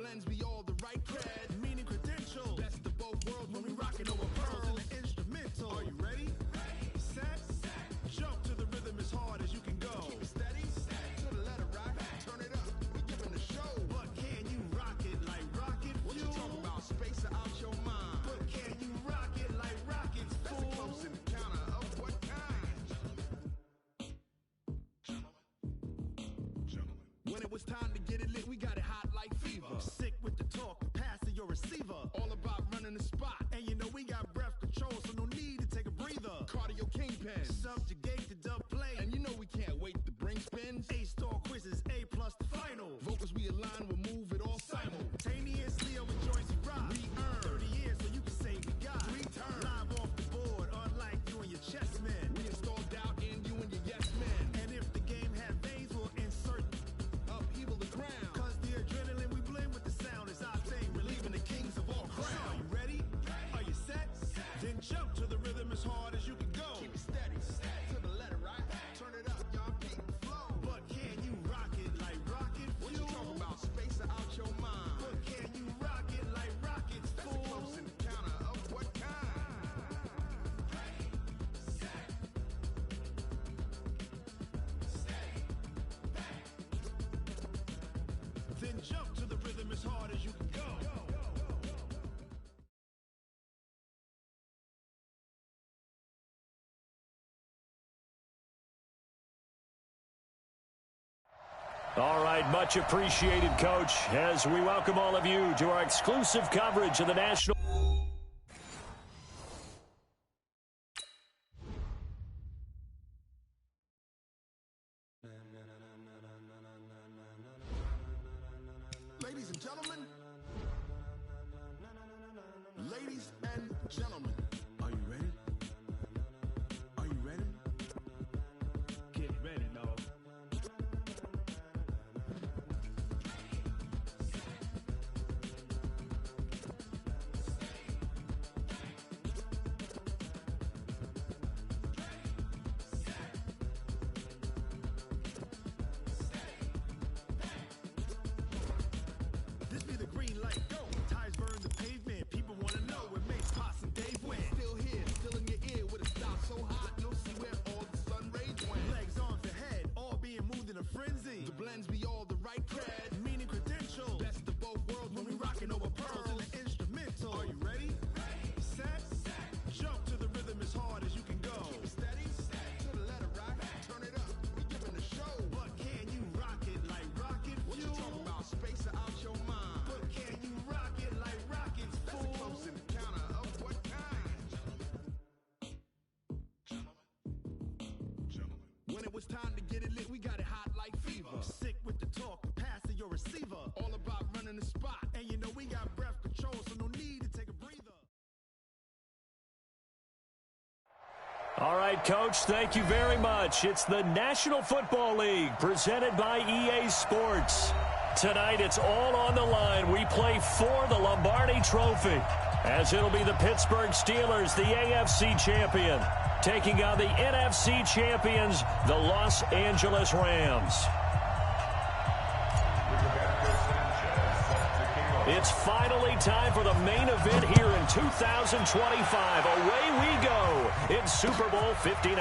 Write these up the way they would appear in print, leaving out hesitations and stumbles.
blends me all the right cred, meaning credential. Best of both worlds when we rockin' over pearls and the instrumental. Are you ready? Set. Jump to the rhythm as hard as you can go. Keep it steady. To the letter, right? Turn it up. We giving the show. But can you rock it like rocket fuel? What you talking about? Space out your mind. But can you rock it like rockets, fool? That's a close encounter of what kind? Gentlemen. When it was time to get it lit, we got it hot like fever. Sick with the talk, pass to your receiver. All about running the spot. And you know we got breath control, so no need to take a breather. Cardio kingpin. Subjugate the dub play. And you know we can't wait to bring spins. A-star quizzes, A+ the final. Vocals we align, we'll move it all simultaneously over joints we rock. We earn 30 years, so you can say we got 3 turns. Live off the board, unlike you and your chess men. We install doubt in you and your yes men. And if the game had veins, we'll insert upheaval the ground. Cause the adrenaline we blend with the sound is our thing, relieving the kings of all crowns. So are you ready? Are you set? Then jump to the rhythm as hard as you can go. Keep it steady, to the letter, right? Turn it up, y'all keep the flow. But can you rock it like rocket fuel? What you talking about? Space out your mind. But can you rock it like rockets, fool? That's a close encounter of what kind? Then jump to the rhythm as hard as you can go. All right, much appreciated, Coach, as we welcome all of you to our exclusive coverage of the National. Ladies and gentlemen, ladies and gentlemen, are you ready? Are you ready? Get ready, dog. This be the green light, go. Tires burn the pavement. People want to know what makes Pops and Dave win. Still here, still in your ear with a style so hot, you'll see where all the sun rays went. Legs on the head, all being moved in a frenzy. The blends be all the right cred, meaning credential. Best of both worlds when we rockin' over pearls and the instrumental. Are you ready? Set. Jump to the rhythm as hard as you can go. Keep it steady, to the letter, right? Turn it up, we giving the show. But can you rock it like rocket fuel? What you talking about? Space out your mind. But can you rock it like rockets, fool? That's a close encounter of what kind? Gentlemen. When it was time to get it lit, we got it hot like fever. Sick with the talk, pass to your receiver. All about running the spot. And you know we got breath control, so no need to take a breather. All right, Coach, thank you very much. It's the National Football League presented by EA Sports. Tonight, it's all on the line. We play for the Lombardi Trophy, as it'll be the Pittsburgh Steelers, the AFC champion, taking on the NFC champions, the Los Angeles Rams. It's finally time for the main event here in 2025. Away we go in Super Bowl 59.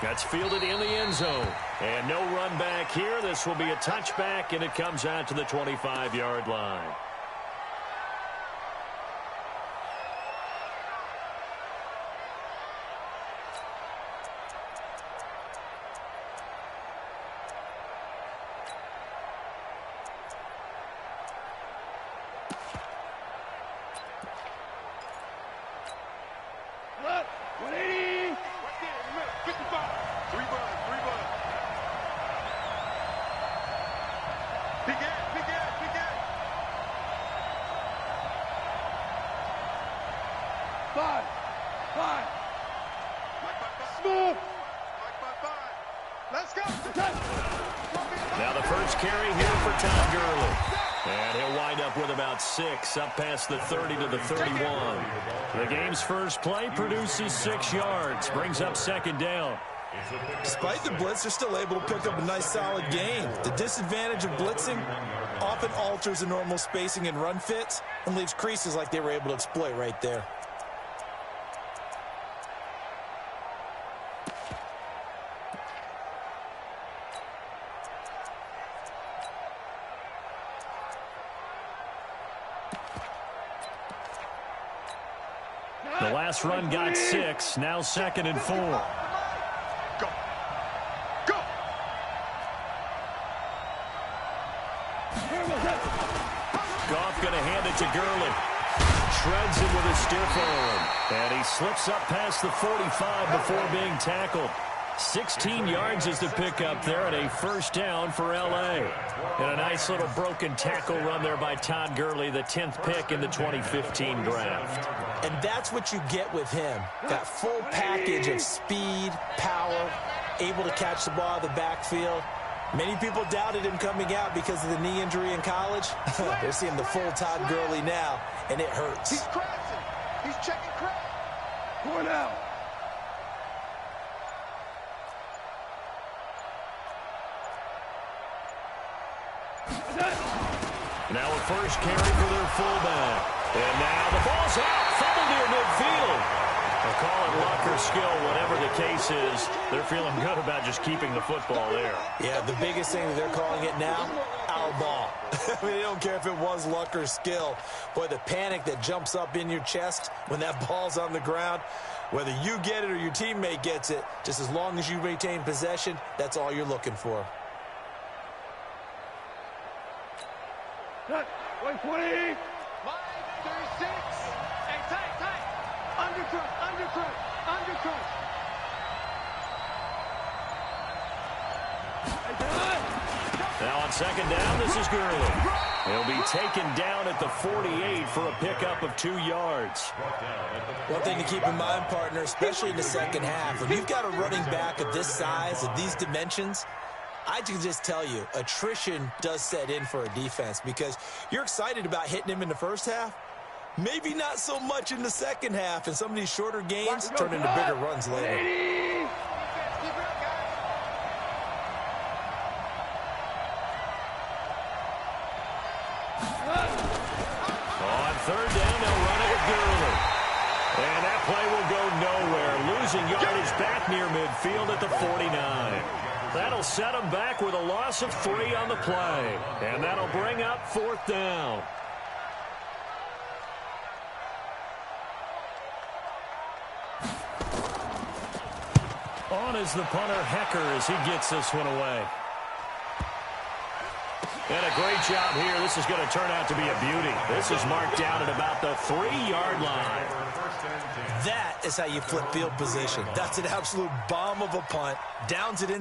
That's fielded in the end zone. And no run back here. This will be a touchback, and it comes out to the 25-yard line. Now the first carry here for Todd Gurley. And he'll wind up with about 6, up past the 30 to the 31. The game's first play produces 6 yards, brings up second down. Despite the blitz, they're still able to pick up a nice, solid gain. The disadvantage of blitzing often alters the normal spacing and run fits and leaves creases like they were able to exploit right there. The last run got 6, now 2nd and 4. Go. Go. Goff going to hand it to Gurley. Shreds him with a stiff arm. And he slips up past the 45 before being tackled. 16 yards is the pickup there, and a first down for L.A. And a nice little broken tackle run there by Todd Gurley, the 10th pick in the 2015 draft. And that's what you get with him. That full package of speed, power, able to catch the ball out of the backfield. Many people doubted him coming out because of the knee injury in college. They're seeing the full Todd Gurley now, and it hurts. He's crashing. He's checking crash. Going out. Now a first carry for their fullback. And now the ball's out. Fumbled near midfield. They'll call it luck or skill, whatever the case is. They're feeling good about just keeping the football there. Yeah, the biggest thing that they're calling it now, our ball. I mean, they don't care if it was luck or skill. Boy, the panic that jumps up in your chest when that ball's on the ground, whether you get it or your teammate gets it, just as long as you retain possession, that's all you're looking for. 120. 36. Hey, tight. Undercut. Now on second down, this is Gurley. He'll be taken down at the 48 for a pickup of 2 yards. One thing to keep in mind, partner, especially in the second half, when you've got a running back of this size, of these dimensions, I can just tell you, attrition does set in for a defense because you're excited about hitting him in the first half. Maybe not so much in the second half, and some of these shorter gains turn into bigger runs later. On third down, they'll run it with Gurley. And that play will go nowhere, losing yardage back near midfield at the 49. That'll set them back with a loss of 3 on the play. And that'll bring up 4th down. On is the punter, Hecker, as he gets this one away. And a great job here. This is going to turn out to be a beauty. This is marked down at about the 3-yard line. That is how you flip field position. That's an absolute bomb of a punt. Downs it in.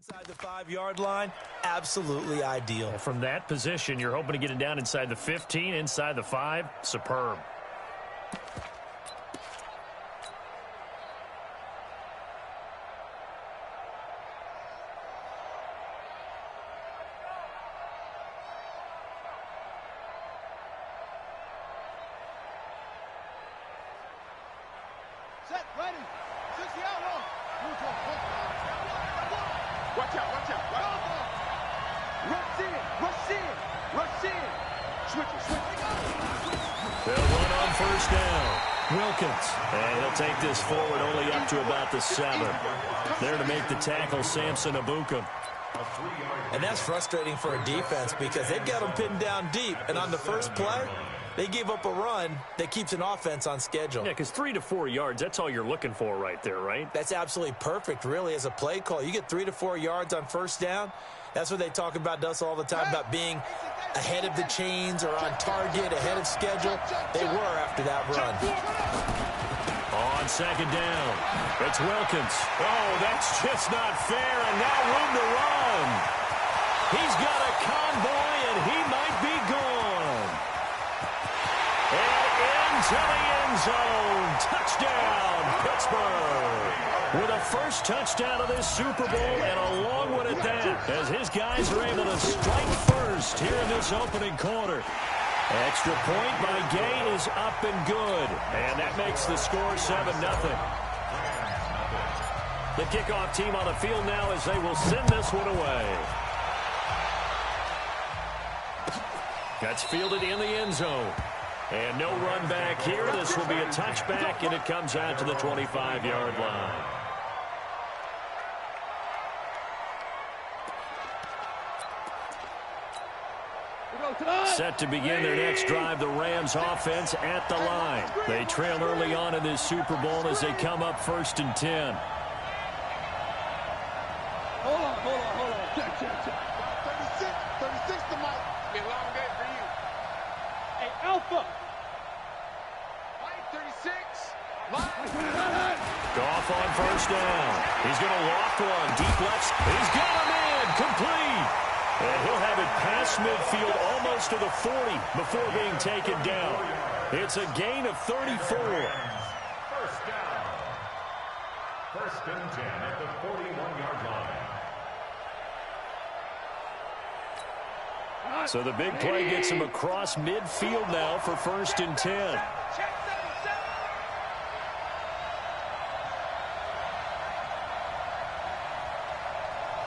Inside the 5-yard line, absolutely ideal. From that position, you're hoping to get it down inside the 15, inside the 5. Superb. Set, ready. 60 out long. Watch out. Rush in. Switch it. They'll run on first down. Wilkins. And he'll take this forward only up to about the 7. There to make the tackle, Samson Abuka. And that's frustrating for a defense because they've got them pinned down deep. And on the first play, They gave up a run that keeps an offense on schedule. Yeah, because 3 to 4 yards, that's all you're looking for right there, right? That's absolutely perfect, really, as a play call. You get 3 to 4 yards on first down. That's what they talk about, Dust, all the time, about being ahead of the chains or on target, ahead of schedule. They were after that run. On second down, it's Wilkins. Oh, that's just not fair, and now room to run. He's got a convoy, and he might be gone. And into the end zone. Touchdown, Pittsburgh. With a first touchdown of this Super Bowl, and a long one at that, as his guys are able to strike first here in this opening quarter. Extra point by Gay is up and good, and that makes the score 7-0. The kickoff team on the field now as they will send this one away. That's fielded in the end zone. And no run back here. This will be a touchback, and it comes out to the 25-yard line. Set to begin their next drive, the Rams offense at the line. They trail early on in this Super Bowl as they come up 1st and 10. Hold on. Check. 36 to Mike. Be a long day for you. Hey, Alpha. Mike, 36. Goff on first down. He's going to lock one. Deep left. He's got him in. Complete. And he'll have it past midfield almost to the 40 before being taken down. It's a gain of 34. First down. 1st and 10 at the 41-yard line. So the big play gets him across midfield now for 1st and 10.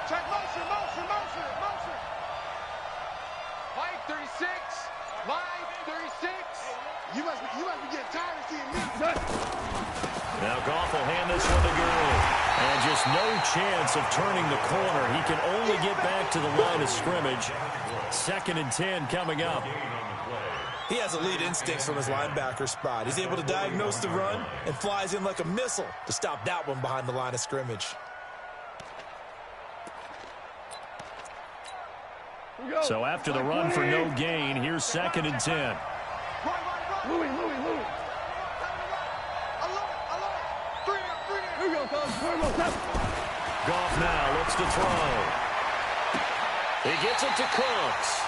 Check motion. Mike, 36. Mike, 36. You must be getting tired of seeing me. Now Goff will hand this one to Gurley. And just no chance of turning the corner. He can only get back to the line of scrimmage. 2nd and 10 coming up. He has elite instincts from his linebacker spot. He's able to diagnose the run and flies in like a missile to stop that one behind the line of scrimmage. So after the run for no gain, here's 2nd and 10. Louis. Goff now looks to throw. He gets it to Cooks.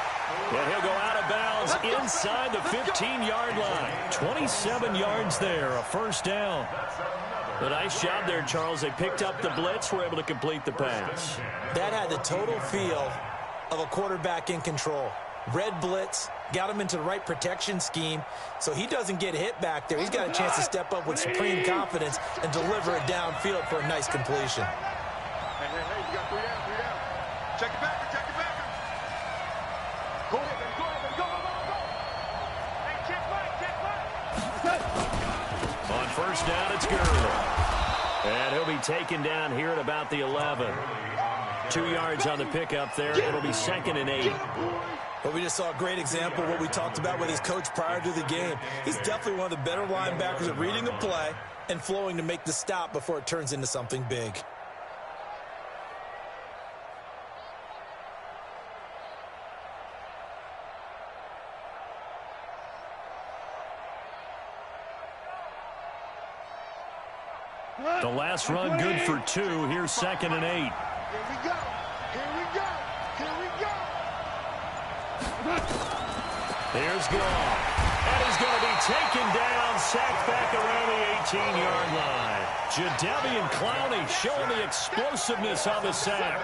And he'll go out of bounds inside the 15-yard line. 27 yards there, a first down. A nice job there, Charles. They picked up the blitz, were able to complete the pass. That had the total feel of a quarterback in control. Red blitz, got him into the right protection scheme, so he doesn't get hit back there. He's got a chance to step up with supreme confidence and deliver it downfield for a nice completion. Hey, you got 3 down. Check it back. Go ahead, baby, go. Hey, check back. On first down, it's Gurley. And he'll be taken down here at about the 11. 2 yards on the pickup there. It'll be 2nd and 8. But we just saw a great example of what we talked about with his coach prior to the game. He's definitely one of the better linebackers at reading a play and flowing to make the stop before it turns into something big. The last run good for 2. Here's 2nd and 8. Here we go. Here's Goff. And he's going to be taken down, sacked back around the 18-yard line. Jadeveon Clowney showing the explosiveness of the sack.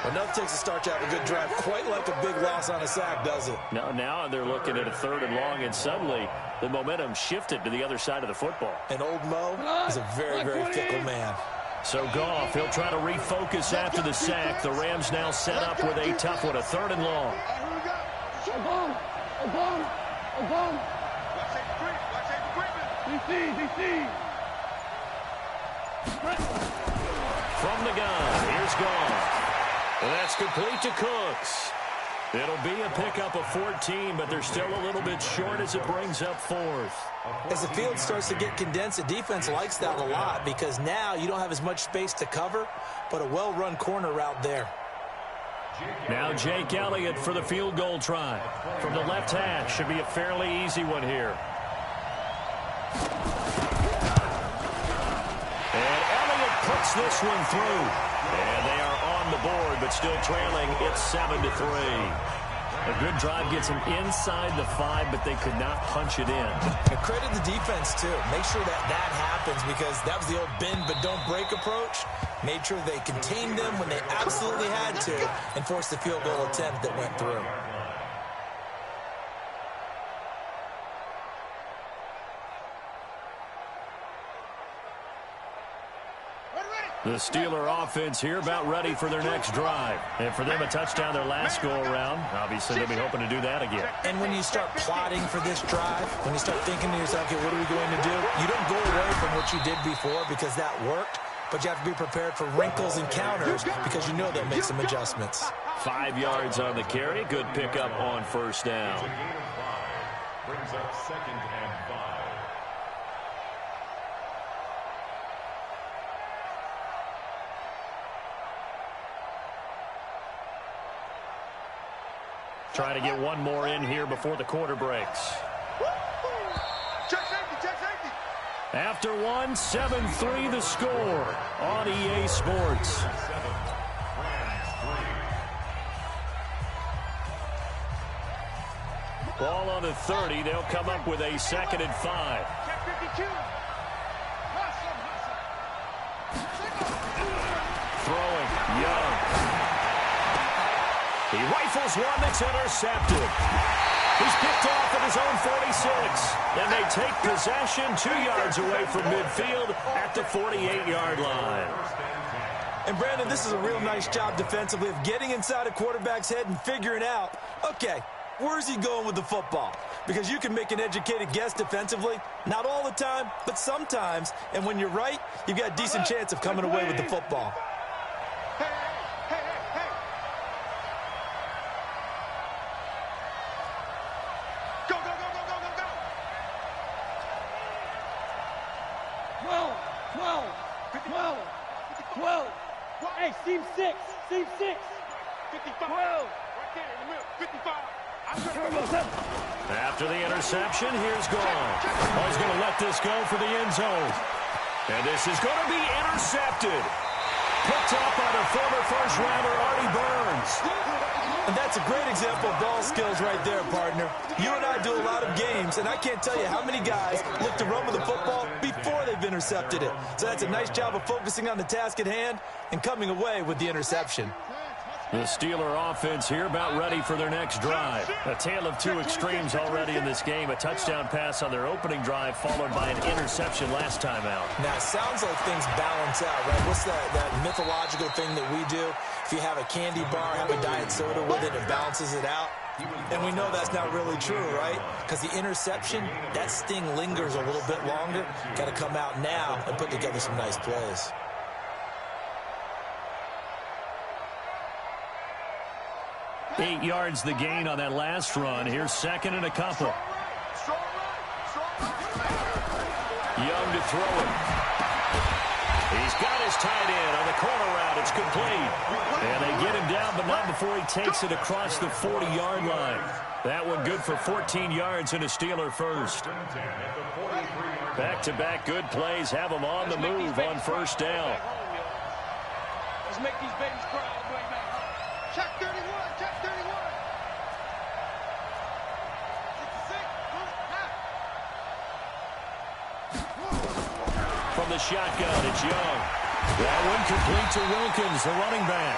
Well, nothing takes a start to have a good drive. Quite like a big loss on a sack, does it? No, now they're looking at a 3rd and long, and suddenly the momentum shifted to the other side of the football. And old Mo is a very, very fickle man. So Goff, he'll try to refocus after the sack. The Rams now set up with a tough one, a 3rd and long. From the gun, here's Goff. And that's complete to Cooks. It'll be a pickup of 14, but they're still a little bit short as it brings up fourth. As the field starts to get condensed, the defense likes that a lot because now you don't have as much space to cover, but a well-run corner route there. Now Jake Elliott for the field goal try. From the left hash, should be a fairly easy one here. And Elliott puts this one through. And they are on the board, but still trailing. It's 7-3. A good drive gets them inside the 5, but they could not punch it in. And credit the defense, too. Make sure that happens because that was the old bend but don't break approach. Made sure they contained them when they absolutely had to and forced the field goal attempt that went through. The Steeler offense here about ready for their next drive. And for them, a touchdown their last go-around. Obviously, they'll be hoping to do that again. And when you start plotting for this drive, when you start thinking to yourself, okay, what are we going to do? You don't go away from what you did before because that worked, but you have to be prepared for wrinkles and counters because you know they'll make some adjustments. 5 yards on the carry. Good pickup on first down. A gain of 5 brings up 2nd and 5. Trying to get one more in here before the quarter breaks. Check safety. After one, 7-3 the score on EA Sports. Ball on the 30. They'll come up with a 2nd and 5. Check 52. Throwing, Young. He rifles one that's intercepted. He's picked off at his own 46. And they take possession 2 yards away from midfield at the 48-yard line. And, Brandon, this is a real nice job defensively of getting inside a quarterback's head and figuring out, okay, where's he going with the football? Because you can make an educated guess defensively. Not all the time, but sometimes. And when you're right, you've got a decent chance of coming away with the football. Hey, seam 6. 55. Right there in the middle. 55. After the interception, here's Gone. Oh, he's going to let this go for the end zone. And this is going to be intercepted. Picked up by the former first-rounder, Artie Burns. And that's a great example of ball skills right there, partner. You and I do a lot of games, and I can't tell you how many guys look to run with the football before they've intercepted it. So that's a nice job of focusing on the task at hand and coming away with the interception. The Steeler offense here about ready for their next drive. A tale of two extremes already in this game. A touchdown pass on their opening drive followed by an interception last time out. Now, it sounds like things balance out, right? What's that mythological thing that we do? If you have a candy bar, have a diet soda with it, it balances it out. And we know that's not really true, right? Because the interception, that sting lingers a little bit longer. Got to come out now and put together some nice plays. Eight yards the gain on that last run. Here's second and a couple. Young to throw it. He's got his tight end on the corner route. It's complete. And they get him down, but not before he takes it across the 40-yard line. That one good for 14 yards and a Steeler first. Back-to-back good plays have them on the move on first down. Let's make these babies cry all the way back. Check 31. Check 31. 66. From the shotgun, it's Young. That one complete to Wilkins, the running back.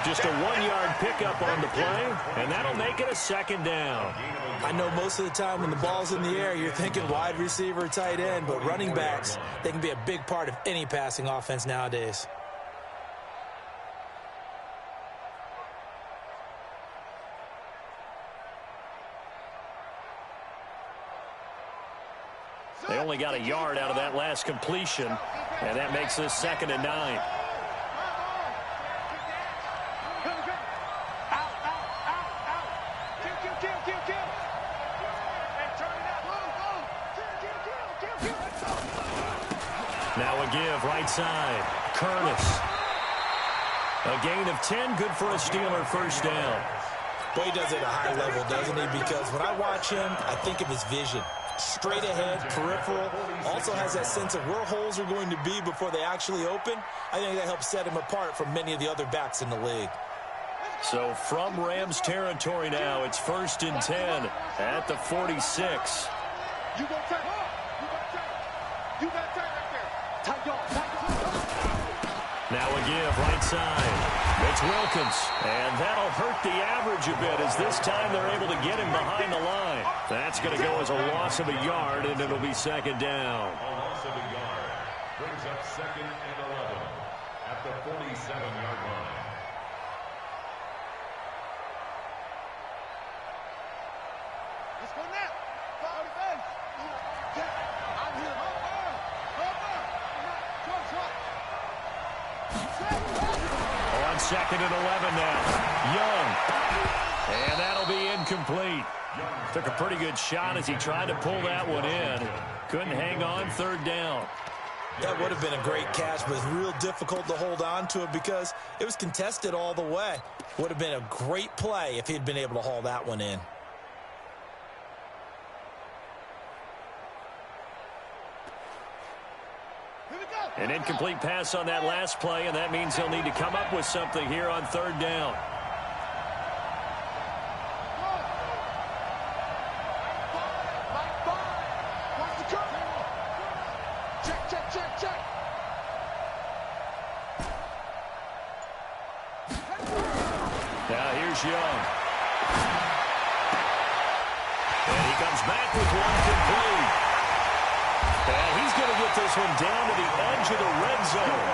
Just a 1-yard pickup on the play, and that'll make it a second down. I know most of the time when the ball's in the air, you're thinking wide receiver, tight end, but running backs, they can be a big part of any passing offense nowadays. They only got a yard out of that last completion, and that makes this 2nd and 9. Now a give, right side. Curtis. A gain of 10, good for a Steeler first down. Boy, he does it at a high level, doesn't he? Because when I watch him, I think of his vision. Straight ahead, peripheral. Also has that sense of where holes are going to be before they actually open. I think that helps set him apart from many of the other backs in the league. So from Rams territory now, it's 1st and 10 at the 46. You go tight. You got tight right there. Tight y'all. Now a give, right side. It's Wilkins, and that'll hurt the average a bit as this time they're able to get him behind the line. That's going to go as a loss of a yard, and it'll be second down. A loss of a yard brings up 2nd and 11 at the 47-yard line. Let's go now. Follow the base. I'm here. On 2nd and 11 now. Young. And that'll be incomplete. Took a pretty good shot as he tried to pull that one in. Couldn't hang on, 3rd down. That would have been a great catch, but it's real difficult to hold on to it because it was contested all the way. Would have been a great play if he'd been able to haul that one in. An incomplete pass on that last play, and that means they'll need to come up with something here on 3rd down. Check. Now here's Young. And he comes back with one complete. And he's going to get this one down to the edge of the red zone.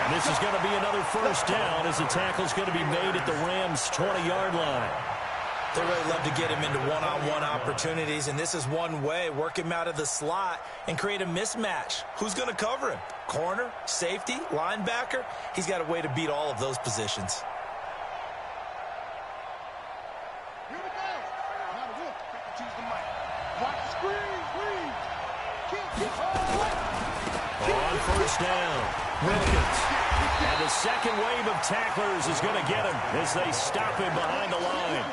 And this is going to be another first down as the tackle's going to be made at the Rams' 20-yard line. They really love to get him into one-on-one opportunities, and this is one way. Work him out of the slot and create a mismatch. Who's going to cover him? Corner, safety, linebacker? He's got a way to beat all of those positions. Here we go. Now the Wolf. Choose the mic. Watch the screen, please. On first down, Wilkins. And the second wave of tacklers is going to get him as they stop him behind the line.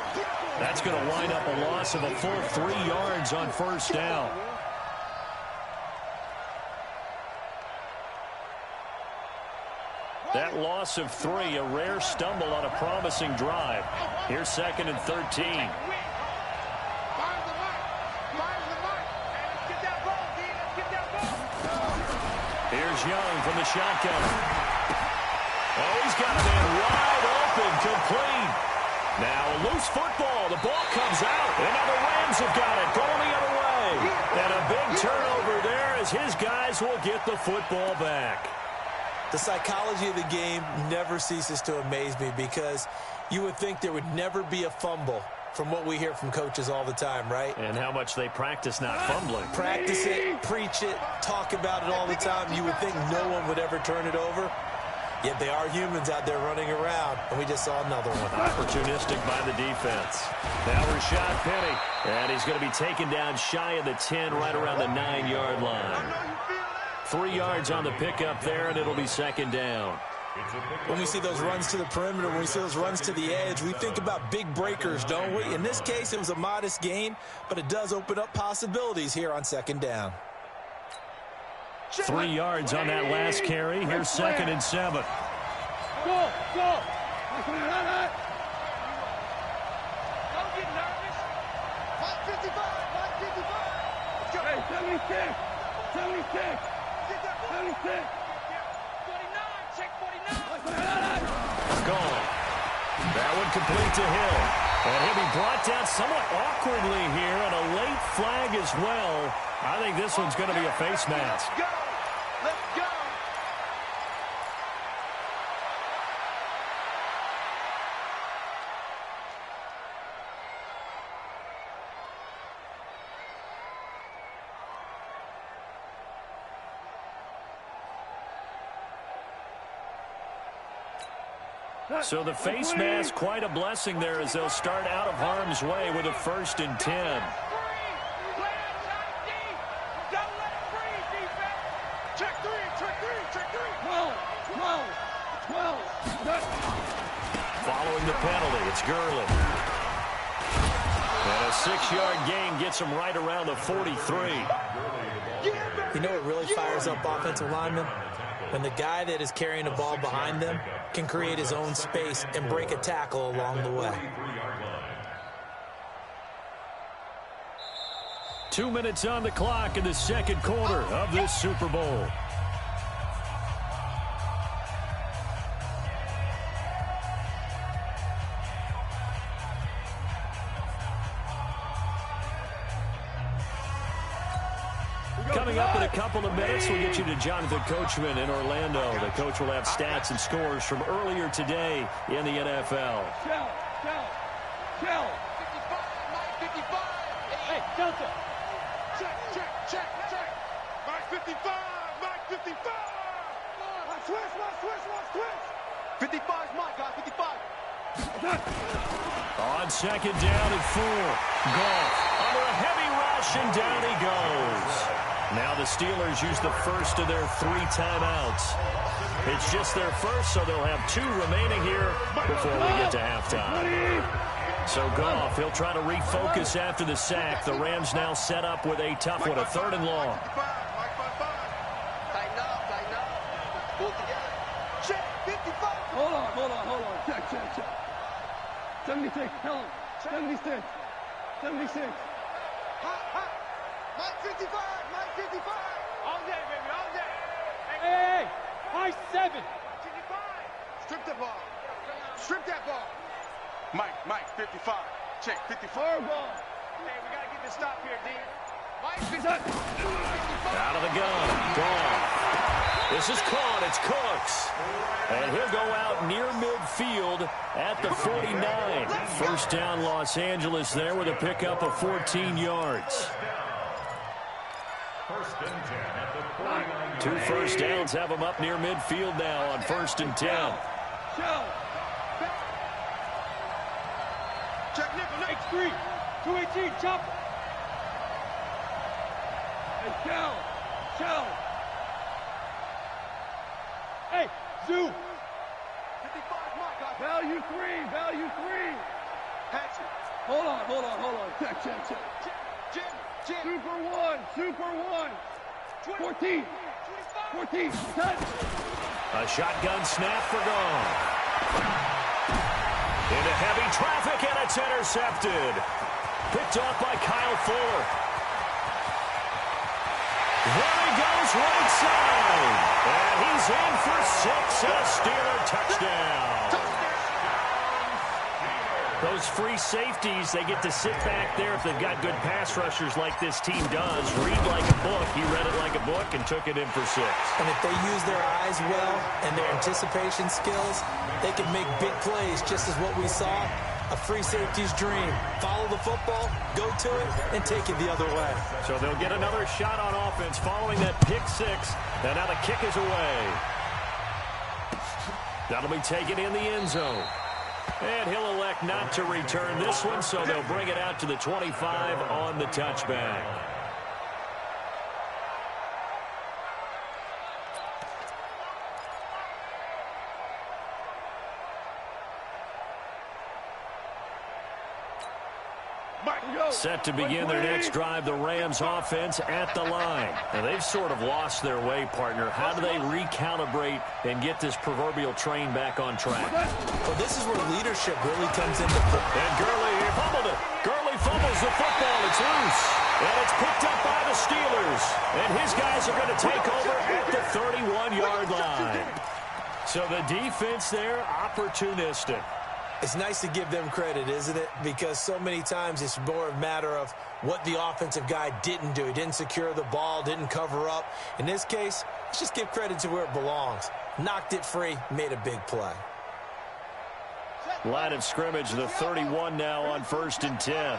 That's going to wind up a loss of a full 3 yards on first down. That loss of 3, a rare stumble on a promising drive. Here's 2nd and 13. Here's Young from the shotgun. Oh, he's got it in wide open, complete. Now a loose football. The ball comes out. And now the Rams have got it, going the other way. And a big turnover there as his guys will get the football back. The psychology of the game never ceases to amaze me because you would think there would never be a fumble from what we hear from coaches all the time, right? And how much they practice not fumbling. Practice it, preach it, talk about it all the time. You would think no one would ever turn it over. Yet they are humans out there running around, and we just saw another one. Opportunistic by the defense. Now Rashad Penny. And he's going to be taken down shy of the 10, right around the 9-yard line. 3 yards on the pickup there, and it'll be second down. When we see those runs to the perimeter, when we see those runs to the edge, we think about big breakers, don't we? In this case, it was a modest gain, but it does open up possibilities here on second down. 3 yards on that last carry. Here's 2nd and 7. Go! Don't get nervous. 555. Hey, 76. 76. 76. 49. Check 49. Gone. That one complete to Hill. And he'll be brought down somewhat awkwardly here, and a late flag as well. I think this one's going to be a face mask. Let's go. Let's go. So the face mask, quite a blessing there as they'll start out of harm's way with a 1st and 10. Check three. penalty. It's Gurley. And a 6-yard gain gets him right around the 43. You know what really fires up offensive linemen? When the guy that is carrying the ball behind them can create his own space and break a tackle along the way. 2 minutes on the clock in the second quarter of this Super Bowl. Coming up in a couple of minutes, we'll get you to Jonathan Coachman in Orlando. The coach will have stats and scores from earlier today in the NFL. Shell. 55, Mike 55. Hey, Delta. Check. Mike 55, Mike 55. Switch. 55's Mike, guys, 55. On second down and 4. Goff under a heavy rush, and down he goes. Now the Steelers use the first of their 3 timeouts. It's just their first, so they'll have 2 remaining here before we get to halftime. So Goff, he'll try to refocus after the sack. The Rams now set up with a tough one, a 3rd and long. Tighten up. Pull together. Check, 55. Hold on. Check. 76, tell him. 76. Hot. Mike 55. All day, baby, all day. Hey, high 7. 55. Strip that ball. Mike, 55. Check, 54. Ball. Hey, we gotta get this stop here, D. Mike 55. Out of the gun. Goff. This is caught. It's Cooks. And he'll go out near midfield at the 49. First down, Los Angeles there with a pickup of 14 yards. 2 first downs have them up near midfield now on 1st and 10. Shell. Check, nickel. X3. 218, chopper. Hey, Shell. Hey, Zoo. 55's Mike, guys. Value 3. Hatchet. Hold on. Check. Jim. Super 1. 14. 10. A shotgun snap for Goff. Into heavy traffic, and it's intercepted. Picked off by Kyle Fuller. There he goes right side. And he's in for 6 and a Steeler touchdown. Those free safeties, they get to sit back there if they've got good pass rushers like this team does. Read like a book. He read it like a book and took it in for 6. And if they use their eyes well and their anticipation skills, they can make big plays, just as what we saw. A free safety's dream. Follow the football, go to it, and take it the other way. So they'll get another shot on offense following that pick 6. And now the kick is away. That'll be taken in the end zone. And he'll elect not to return this one, so they'll bring it out to the 25 on the touchback. Set to begin their next drive, the Rams offense at the line. And they've sort of lost their way, partner. How do they recalibrate and get this proverbial train back on track? Well, this is where leadership really comes into play. And Gurley fumbled it. Gurley fumbles the football. It's loose. And it's picked up by the Steelers. And his guys are going to take over at the 31-yard line. So the defense there, opportunistic. It's nice to give them credit, isn't it? Because so many times it's more a matter of what the offensive guy didn't do. He didn't secure the ball, didn't cover up. In this case, let's just give credit to where it belongs. Knocked it free, made a big play. Line of scrimmage, the 31 now on 1st and 10.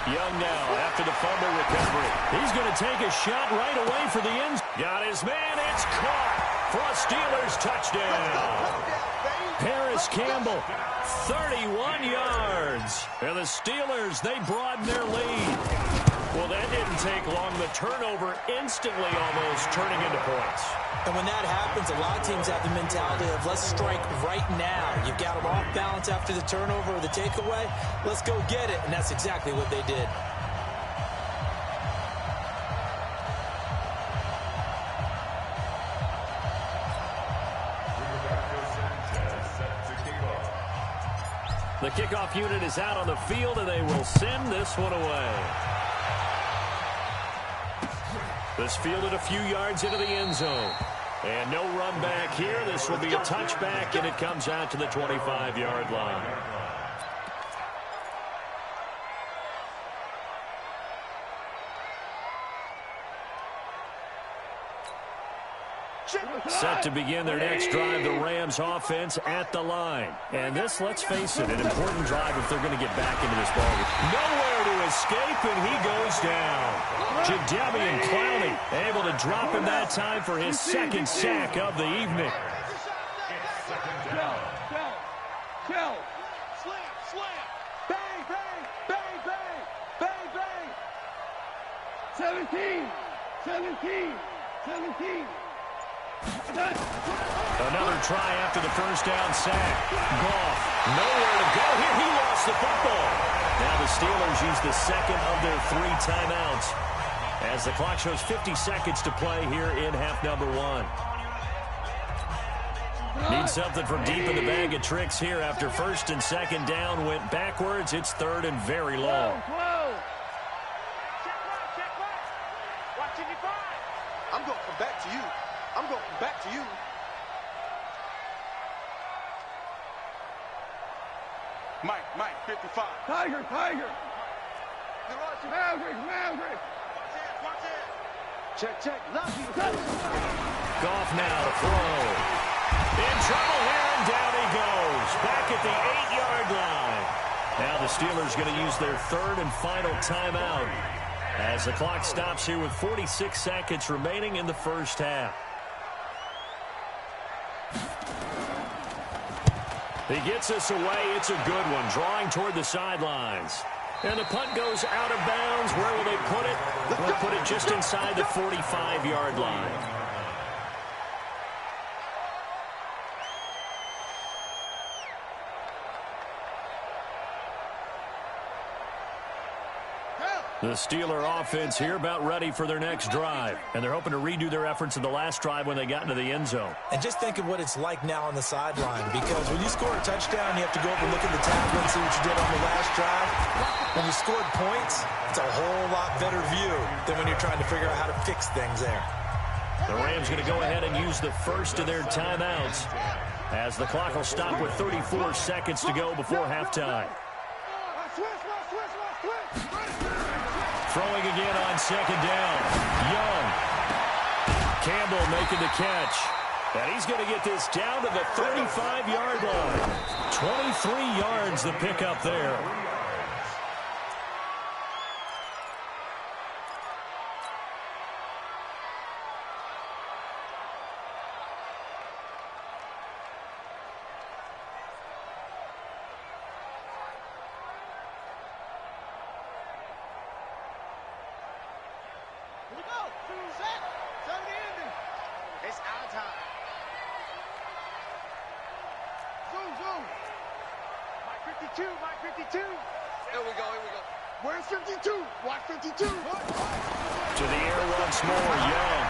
Young now after the fumble recovery. He's going to take a shot right away for the end. Got his man. It's caught for a Steelers touchdown. Paris Campbell, 31 yards. And the Steelers, they broaden their lead. Well, that didn't take long. The turnover instantly almost turning into points. And when that happens, a lot of teams have the mentality of let's strike right now. You've got them off balance after the turnover or the takeaway. Let's go get it. And that's exactly what they did. The kickoff unit is out on the field, and they will send this one away. This fielded a few yards into the end zone. And no run back here. This will be a touchback, and it comes out to the 25-yard line. Set to begin their next drive, the Rams offense at the line. And this, let's face it, an important drive if they're going to get back into this ball. Nowhere to escape, and he goes down. Jadeveon Clowney able to drop him that time for his second sack of the evening. Slam. Bang, bang, bang, bang, bang, bang. 17. Another try after the first down sack. Goff, nowhere to go here. He lost the football. Now the Steelers use the second of their 3 timeouts as the clock shows 50 seconds to play here in half number 1. Need something from deep in the bag of tricks here after first and second down went backwards. It's third and very long. I'm going to come back to you. I'm going to come back to you. Mike, 55. Tiger. Maverick. Check. Lucky. Goff now to throw. In trouble here, and down he goes. Back at the 8-yard line. Now the Steelers going to use their third and final timeout as the clock stops here with 46 seconds remaining in the first half. He gets us away. It's a good one. Drawing toward the sidelines. And the punt goes out of bounds. Where will they put it? They'll put it just inside the 45-yard line. The Steeler offense here about ready for their next drive. And they're hoping to redo their efforts in the last drive when they got into the end zone. And just think of what it's like now on the sideline, because when you score a touchdown, you have to go up and look at the tablet and see what you did on the last drive. When you scored points, it's a whole lot better view than when you're trying to figure out how to fix things there. The Rams going to go ahead and use the first of their timeouts as the clock will stop with 34 seconds to go before halftime. Throwing again on second down. Young. Campbell making the catch. And he's going to get this down to the 35-yard line. 23 yards the pickup there. Where's 52? Watch 52. To the air once more, Young.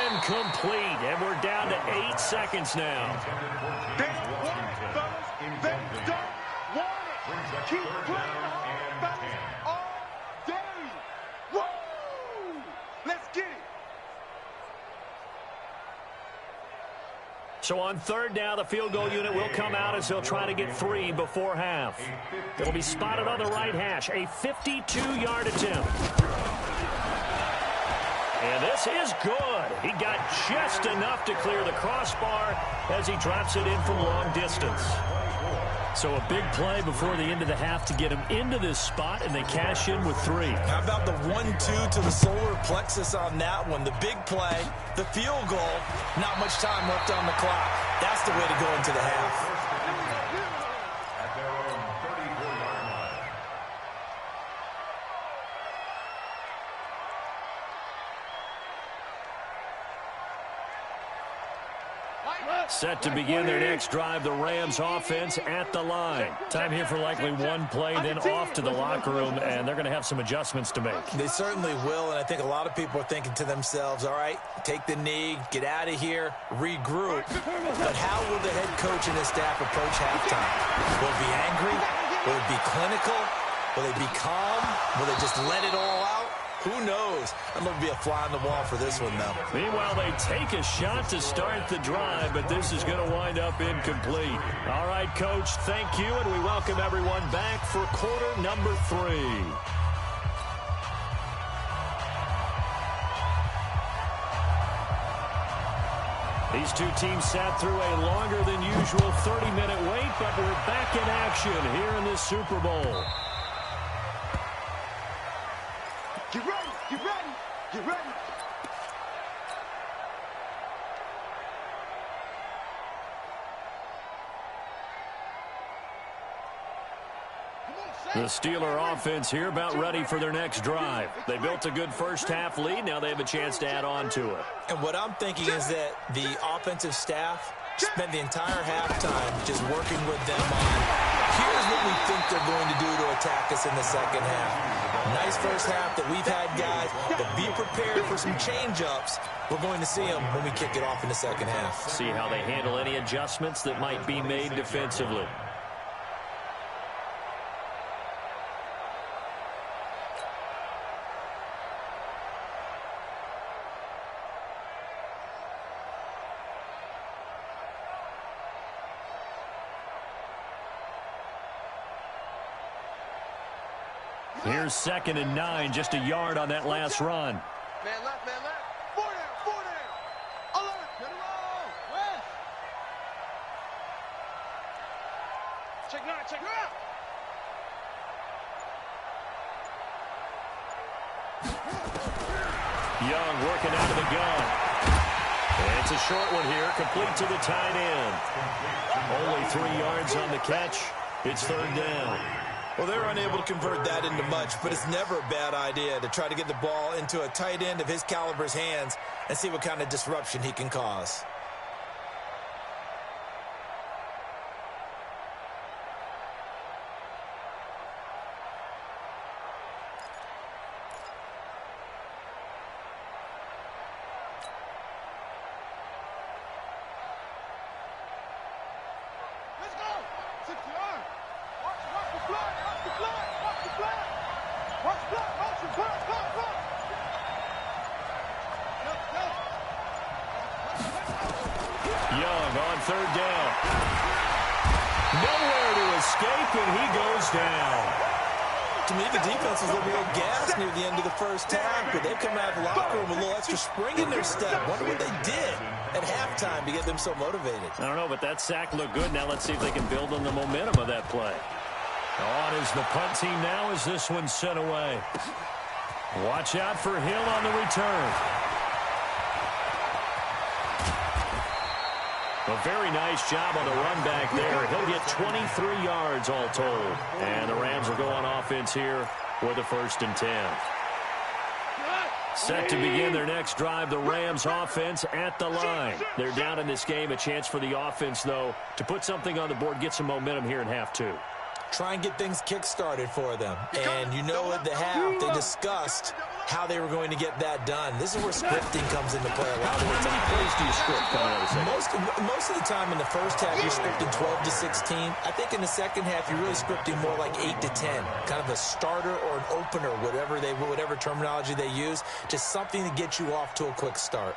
Incomplete, and we're down to 8 seconds now. They don't want it, fellas. They don't want it. Keep playing hard, fellas, all day. Woo! Let's get it. So on third down, the field goal unit will come out as they'll try to get 3 before half. It'll be spotted on the right hash. A 52-yard attempt. And this is good. He got just enough to clear the crossbar as he drops it in from long distance. So a big play before the end of the half to get them into this spot, and they cash in with 3. How about the 1-2 to the solar plexus on that one? The big play, the field goal, not much time left on the clock. That's the way to go into the half. At their own 34-yard line. Set to begin their next drive, the Rams offense at the line. Time here for likely one play, then off to the locker room, and they're going to have some adjustments to make. They certainly will, and I think a lot of people are thinking to themselves, all right, take the knee, get out of here, regroup. But how will the head coach and his staff approach halftime? Will it be angry? Will it be clinical? Will they be calm? Will they just let it all out? Who knows? I'm going to be a fly on the wall for this one, though. Meanwhile, they take a shot to start the drive, but this is going to wind up incomplete. All right, Coach, thank you, and we welcome everyone back for quarter number 3. These two teams sat through a longer than usual 30-minute wait, but we're back in action here in this Super Bowl. Get ready, get ready, get ready. The Steeler offense here about ready for their next drive. They built a good first-half lead. Now they have a chance to add on to it. And what I'm thinking is that the offensive staff spent the entire halftime just working with them on, here's what we think they're going to do to attack us in the second half. Nice first half that we've had, guys, but be prepared for some change-ups. We're going to see them when we kick it off in the second half. See how they handle any adjustments that might be made defensively. Here's 2nd and 9, just a yard on that last run. Man left, man left. 4 there. 11, get it roll. West. Check 9, check 9. Young working out of the gun. And it's a short one here, complete to the tight end. Only 3 yards on the catch. It's 3rd down. Well, they're unable to convert that into much, but it's never a bad idea to try to get the ball into a tight end of his caliber's hands and see what kind of disruption he can cause. Let's go. 60 yards. Watch the flag, watch the flag, watch the flag. Watch the flag, watch the flag, flag. Young on 3rd down. Nowhere to escape, and he goes down. To me, the defense was a little gassed near the end of the first half, but they come out of the locker room with a little extra spring in their step. Wonder what they did at halftime to get them so motivated. I don't know, but that sack looked good. Now let's see if they can build on the momentum of that play. On is the punt team now as this one's sent away. Watch out for Hill on the return. A very nice job on the run back there. He'll get 23 yards all told. And the Rams will go on offense here with a 1st and 10. Set to begin their next drive, the Rams offense at the line. They're down in this game. A chance for the offense, though, to put something on the board, get some momentum here in half 2. Try and get things kick-started for them. And you know at the half, they discussed how they were going to get that done. This is where scripting comes into play a lot of the time. How many plays do you script coming out of the second? Most of the time in the first half, you're scripting 12 to 16. I think in the second half, you're really scripting more like 8 to 10. Kind of a starter or an opener, whatever terminology they use. Just something to get you off to a quick start.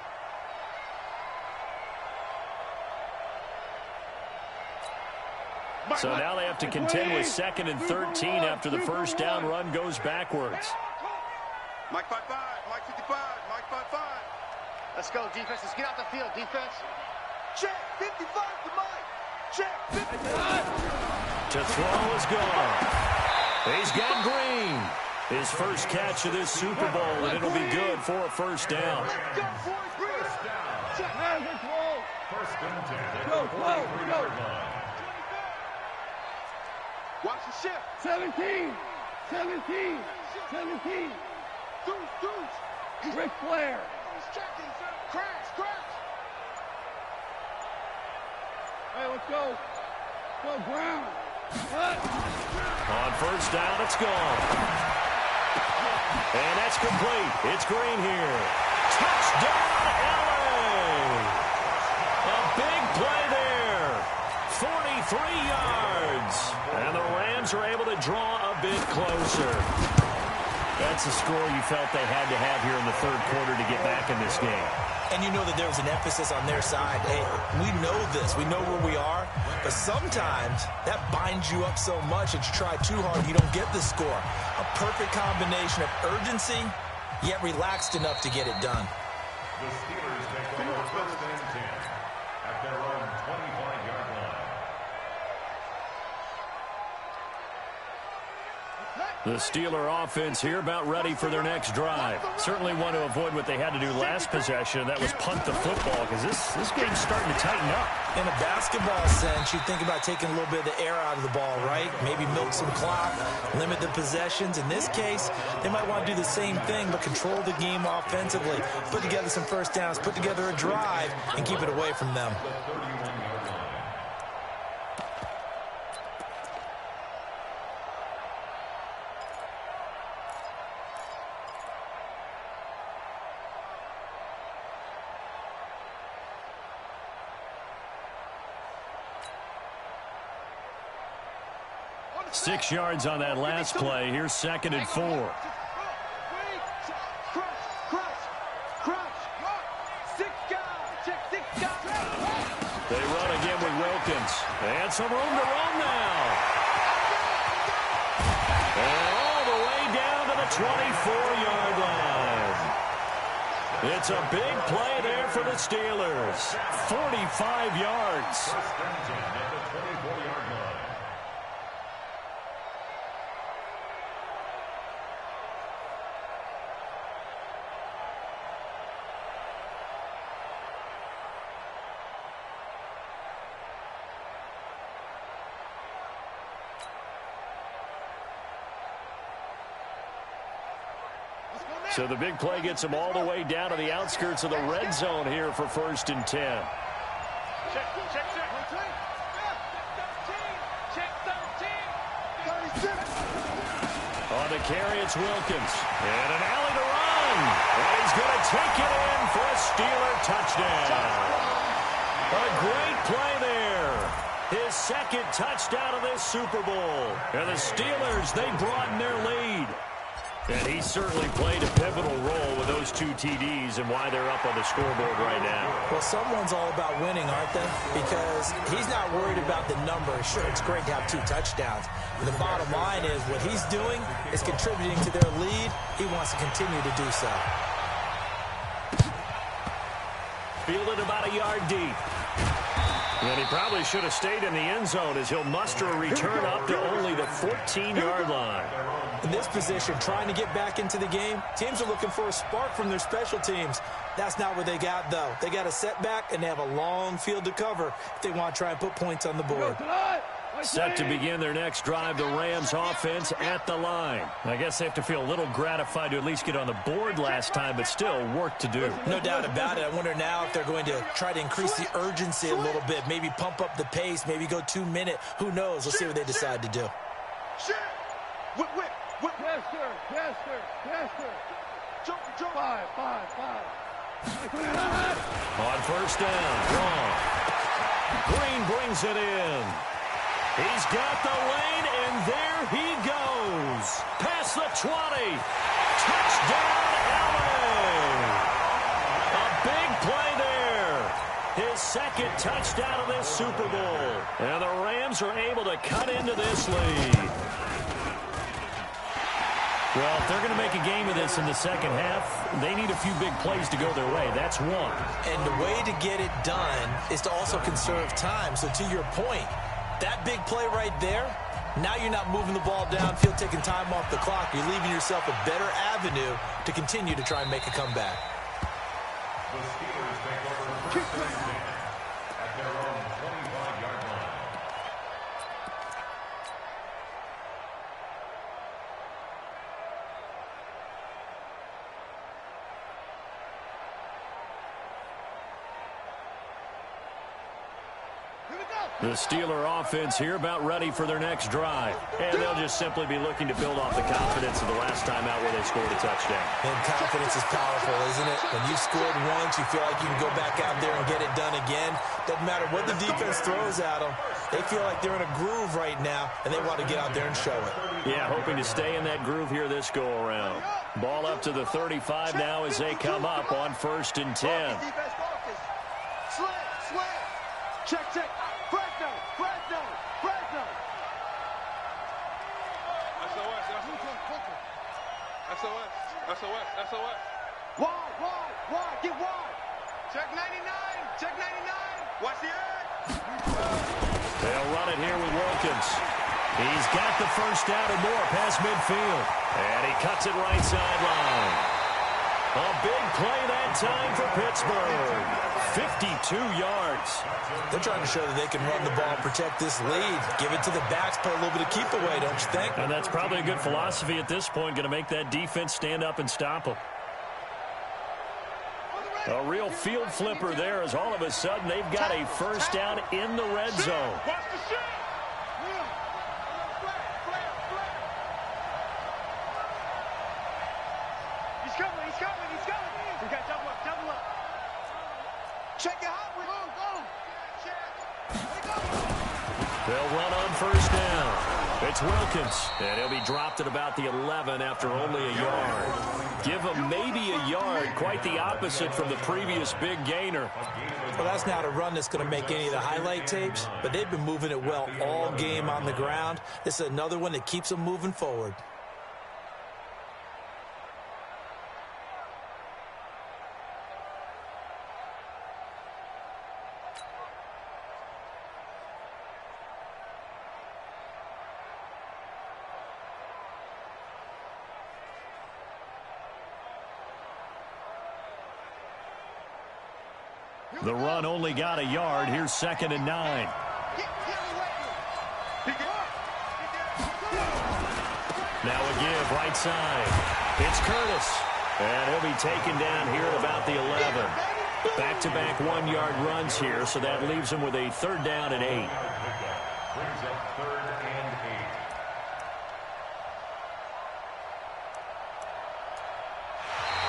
So now they have to contend with 2nd and 13 after the first down run goes backwards. Mike 5-5, Mike 55, Mike 5-5. Let's go, defense. Let's get out the field, defense. Check 55 to Mike. Check 55. To throw is gone. He's got Green. His first catch of this Super Bowl, and it'll be good for a first down. First and 10. Go. Watch the shift. 17. Deuce. Ric Flair. He's checking. Crash. Hey, let's go. Go, Brown. Cut. On first down, it's gone. And that's complete. It's Green here. Touchdown, LA! A big play there. 43 yards. And the Rams are able to draw a bit closer. That's a score you felt they had to have here in the third quarter to get back in this game. And you know that there was an emphasis on their side. Hey, we know this. We know where we are. But sometimes that binds you up so much that you try too hard, you don't get the score. A perfect combination of urgency, yet relaxed enough to get it done. The Steelers take over first and 10 at their own 25-yard line. The Steeler offense here about ready for their next drive. Certainly want to avoid what they had to do last possession. That was punt the football, because this game's starting to tighten up. In a basketball sense, you think about taking a little bit of the air out of the ball, right? Maybe milk some clock, limit the possessions. In this case, they might want to do the same thing, but control the game offensively. Put together some first downs, put together a drive, and keep it away from them. Six yards on that last play. Here's second and 4. Crush. Six guys. They run again with Wilkins. And some room to run now. And all the way down to the 24-yard line. It's a big play there for the Steelers. 45 yards. First and 10 at the 24-yard line. So the big play gets them all the way down to the outskirts of the red zone here for first and 10. Check. On the carry, it's Wilkins. And an alley to run. And he's going to take it in for a Steeler touchdown. A great play there. His second touchdown of this Super Bowl. And the Steelers, they broaden their lead. And he certainly played a pivotal role with those two TDs and why they're up on the scoreboard right now. Well, someone's all about winning, aren't they? Because he's not worried about the numbers. Sure, it's great to have 2 touchdowns. But the bottom line is what he's doing is contributing to their lead. He wants to continue to do so. Fielded about a yard deep. And he probably should have stayed in the end zone as he'll muster a return up to only the 14-yard line. In this position, trying to get back into the game, teams are looking for a spark from their special teams. That's not what they got, though. They got a setback, and they have a long field to cover if they want to try and put points on the board. Set to begin their next drive, the Rams offense at the line. I guess they have to feel a little gratified to at least get on the board last time, but still work to do. No doubt about it. I wonder now if they're going to try to increase the urgency a little bit, maybe pump up the pace, maybe go 2-minute. Who knows? Let's see what they decide to do. Whip. Yes, sir. Jump. 5. On first down, wrong. Green brings it in. He's got the lane, and there he goes. Past the 20. Touchdown, LA. A big play there. His second touchdown of this Super Bowl. And the Rams are able to cut into this lead. Well, if they're going to make a game of this in the second half, they need a few big plays to go their way. That's one. And the way to get it done is to also conserve time. So to your point, That big play right there, now you're not moving the ball downfield, taking time off the clock. You're leaving yourself a better avenue to continue to try and make a comeback. The Steelers take over first and 10 at their own 25-yard line. The Steeler offense here about ready for their next drive. And they'll just simply be looking to build off the confidence of the last time out where they scored a touchdown. And confidence is powerful, isn't it? When you've scored once, you feel like you can go back out there and get it done again. Doesn't matter what the defense throws at them. They feel like they're in a groove right now, and they want to get out there and show it. Yeah, hoping to stay in that groove here this go-around. Ball up to the 35 now as they come up on 1st and 10. Check, check. Fresno. SOS. Wide. Get wide. Check 99. Watch the edge. They'll run it here with Wilkins. He's got the first down or more past midfield. And he cuts it right sideline. A big play that time for Pittsburgh. 52 yards. They're trying to show that they can run the ball and protect this lead. Give it to the backs, play a little bit of keep away, don't you think? And that's probably a good philosophy at this point. Going to make that defense stand up and stop them. A real field flipper there as all of a sudden they've got a first down in the red zone. Watch the shit. He's coming. We got double up. Check it out. Go. They'll run on first down. It's Wilkins, and he'll be dropped at about the 11 after only a yard. Give him maybe a yard, quite the opposite from the previous big gainer. Well, that's not a run that's going to make any of the highlight tapes, but they've been moving it well all game on the ground. This is another one that keeps them moving forward. The run only got a yard. Here's 2nd and 9. Now a give right side. It's Curtis. And he'll be taken down here at about the 11. Back-to-back 1-yard runs here, so that leaves him with a 3rd down and 8. Brings up 3rd and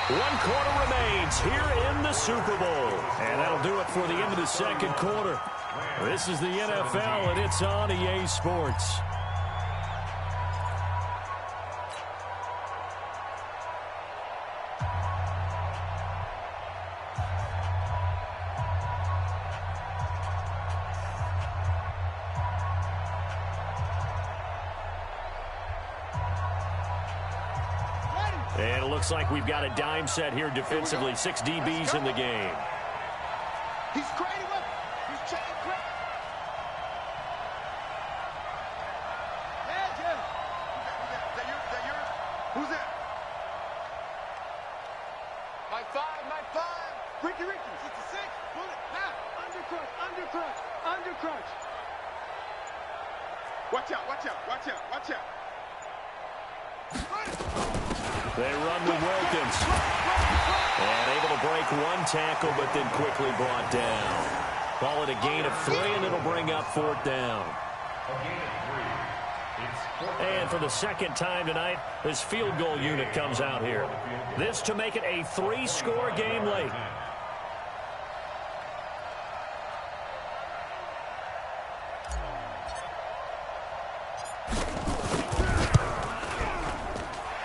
8. 1 quarter remains here in the Super Bowl. And that'll do it for the end of the 2nd quarter. This is the NFL, and it's on EA Sports. And it looks like we've got a dime set here defensively. 6 DBs in the game. He's creating up. He's checking quick. Yeah. Is that yours? Who's that? Mike 5. Ricky. 66. Pull it. Now. Undercrunch. Watch out. They run with Wilkins. And able to break 1 tackle, but then quickly brought down. Call it a gain of 3, and it'll bring up 4th down. And for the 2nd time tonight, this field goal unit comes out here. This to make it a 3-score game late.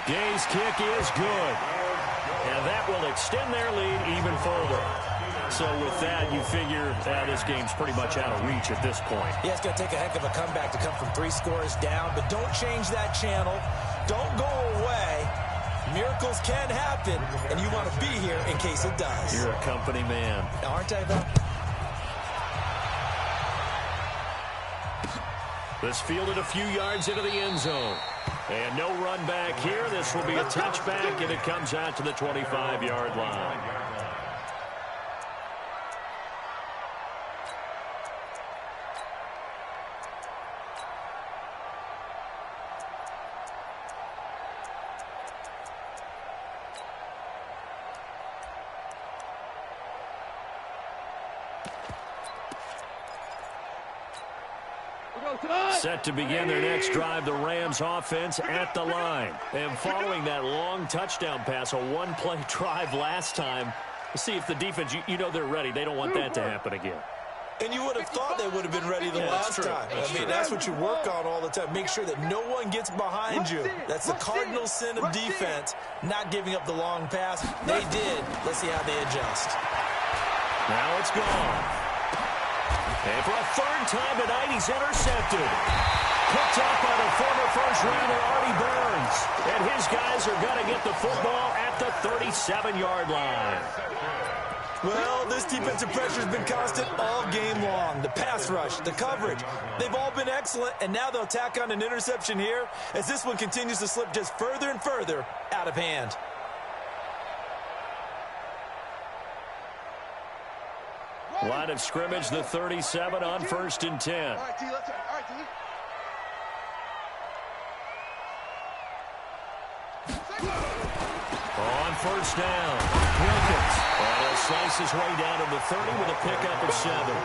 Gay's kick is good. And that will extend their lead even further. So with that, you figure this game's pretty much out of reach at this point. Yeah, it's going to take a heck of a comeback to come from 3 scores down, but don't change that channel. Don't go away. Miracles can happen, and you want to be here in case it does. You're a company man. Aren't I, though? This fielded a few yards into the end zone. And no run back here. This will be a touchback, and it comes out to the 25-yard line. Set to begin their next drive, the Rams offense at the line. And following that long touchdown pass, a one-play drive last time, see if the defense, you know they're ready. They don't want that to happen again. And you would have thought they would have been ready the last time. I mean, that's what you work on all the time. Make sure that no one gets behind you. That's the cardinal sin of defense, not giving up the long pass. They did. Let's see how they adjust. Now it's gone. And for a third time tonight, he's intercepted. Picked up by the former first-rounder Artie Burns. And his guys are going to get the football at the 37-yard line. Well, this defensive pressure has been constant all game long. The pass rush, the coverage, they've all been excellent, and now they'll tack on an interception here as this one continues to slip just further and further out of hand. Line of scrimmage, the 37 on 1st and 10. All right, T, let's go. All right, T. On 1st down, Wilkins. And he'll slice his way down to the 30 with a pickup of 7.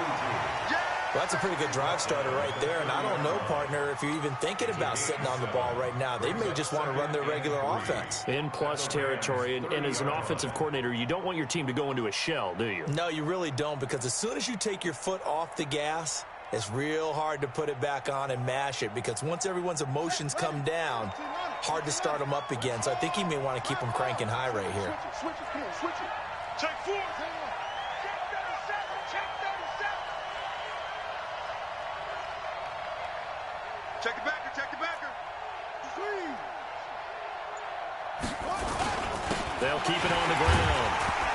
Well, that's a pretty good drive starter right there, and I don't know, partner, if you're even thinking about sitting on the ball right now. They may just want to run their regular offense. In plus territory, and as an offensive coordinator, you don't want your team to go into a shell, do you? No, you really don't, because as soon as you take your foot off the gas, it's real hard to put it back on and mash it, because once everyone's emotions come down, hard to start them up again. So I think he may want to keep them cranking high right here. Switch it, come on, switch it. Check 4. Check the backer, check the backer. They'll keep it on the ground.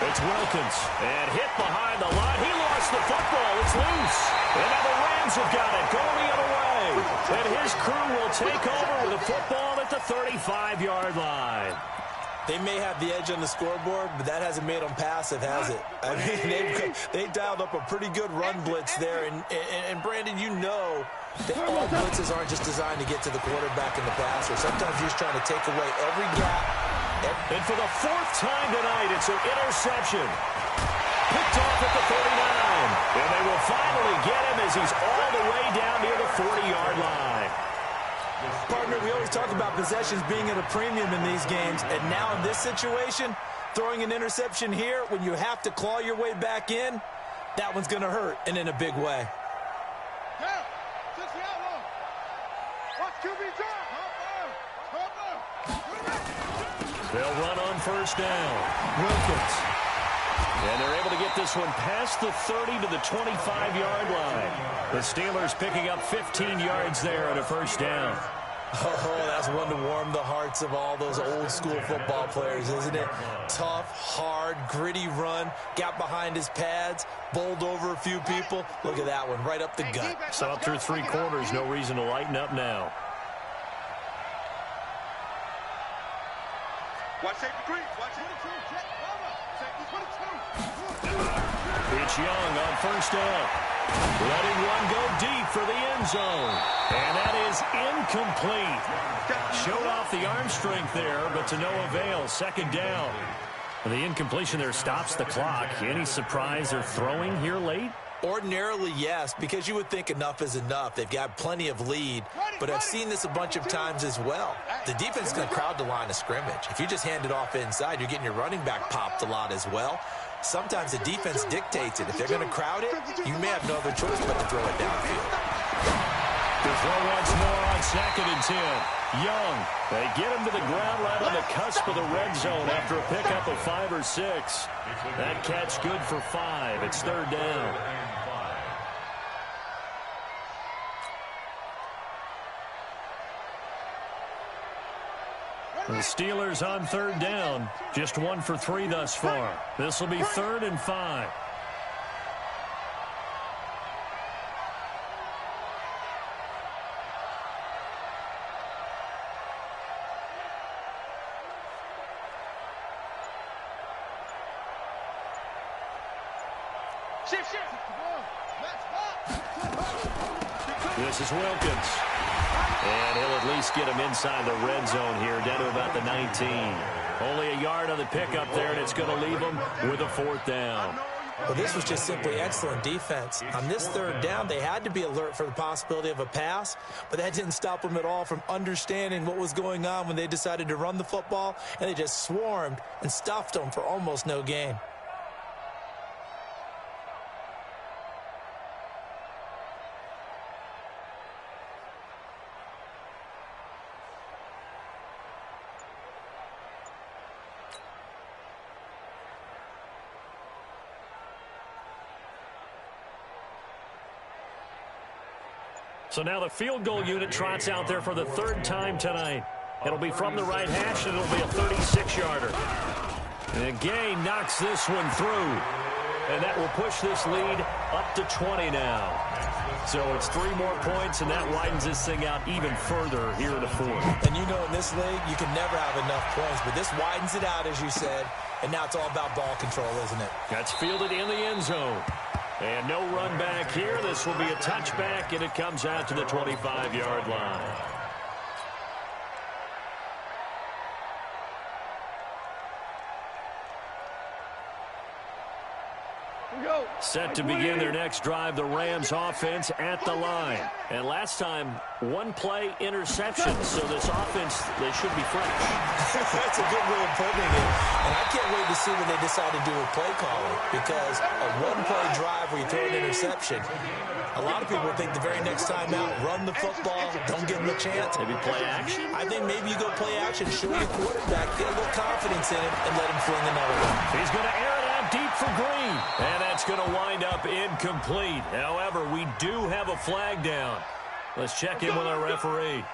It's Wilkins. And hit behind the line. He lost the football. It's loose. And now the Rams have got it. Going the other way. And his crew will take over with the football at the 35-yard line. They may have the edge on the scoreboard, but that hasn't made them passive, has it? I mean, they dialed up a pretty good run blitz there. And Brandon, you know that all blitzes aren't just designed to get to the quarterback and the passer. Sometimes you're just trying to take away every gap. And for the 4th time tonight, it's an interception. Picked off at the 39. And they will finally get him as he's all the way down near the 40-yard line. Partner, we always talk about possessions being at a premium in these games, and now in this situation, throwing an interception here when you have to claw your way back in, that one's going to hurt, and in a big way. Yeah, just the outlaw. Watch QB drop. They'll run on 1st down. Wilkins. And they're able to get this one past the 30 to the 25-yard line. The Steelers picking up 15 yards there on a 1st down. Oh, that's one to warm the hearts of all those old-school football players, isn't it? Tough, hard, gritty run. Got behind his pads, bowled over a few people. Look at that one, right up the gut. So up through 3 quarters, no reason to lighten up now. Watch safety creep. Watch it. It's Young on 1st down. Letting one go deep for the end zone. And that is incomplete. Showed off the arm strength there, but to no avail. 2nd down. The incompletion there stops the clock. Any surprise they're throwing here late? Ordinarily, yes, because you would think enough is enough. They've got plenty of lead, but I've seen this a bunch of times as well. The defense is going to crowd the line of scrimmage. If you just hand it off inside, you're getting your running back popped a lot as well. Sometimes the defense dictates it. If they're going to crowd it, you may have no other choice but to throw it downfield. To throw once more on 2nd and 10. Young, they get him to the ground right on the cusp of the red zone after a pickup of 5 or 6. That catch good for 5. It's 3rd down. The Steelers on 3rd down. Just 1 for 3 thus far. This will be 3rd and 5. Shift. This is Wilkins. And he'll at least get him inside the red zone here, down to about the 19. Only a yard on the pickup there, and it's going to leave him with a 4th down. Well, this was just simply excellent defense. On this 3rd down, they had to be alert for the possibility of a pass, but that didn't stop them at all from understanding what was going on when they decided to run the football, and they just swarmed and stuffed them for almost no gain. So now the field goal unit trots out there for the 3rd time tonight. It'll be from the right hash, and it'll be a 36-yarder. And Gay knocks this one through. And that will push this lead up to 20 now. So it's 3 more points, and that widens this thing out even further here in the 4th. And you know in this league, you can never have enough points, but this widens it out, as you said. And now it's all about ball control, isn't it? That's fielded in the end zone. And no run back here. This will be a touchback, and it comes out to the 25-yard line. Set to begin their next drive, the Rams offense at the line. And last time, 1-play interception, so this offense, they should be fresh. That's a good way of putting it. And I can't wait to see what they decide to do with play calling, because a 1-play drive where you throw an interception, a lot of people think the very next time out, run the football, don't give them a chance. Maybe play action? I think maybe you go play action, show your quarterback, get a little confidence in him, and let him fling another one. He's going to air it out deep for Green. And that's going to wind up incomplete. However, we do have a flag down. Let's check in with our referee.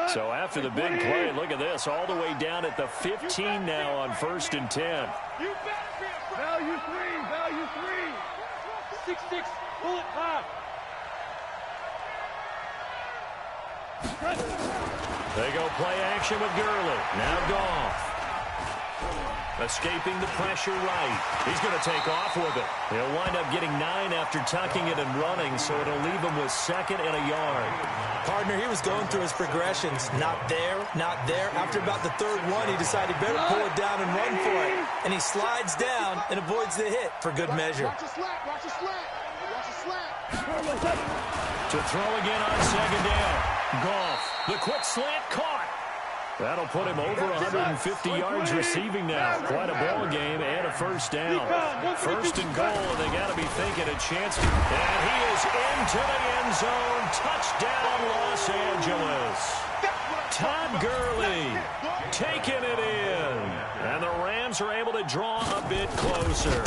So after the big play, look at this, all the way down at the 15 now on 1st and 10. Value 3. 6-6, pull it high. They go play action with Gurley. Now Goff. Escaping the pressure right. He's going to take off with it. He'll wind up getting 9 after tucking it and running, so it'll leave him with 2nd and a yard. Partner, he was going through his progressions. Not there, not there. After about the 3rd one, he decided he better pull it down and run for it. And he slides down and avoids the hit for good measure. Watch the slant. To throw again on 2nd down. Goff, the quick slant caught. That'll put him over 150 yards receiving now. Quite a ball game and a 1st down. 1st and goal, and they got to be thinking a chance to. And he is into the end zone. Touchdown, Los Angeles. Todd Gurley taking it in. And the Rams are able to draw a bit closer.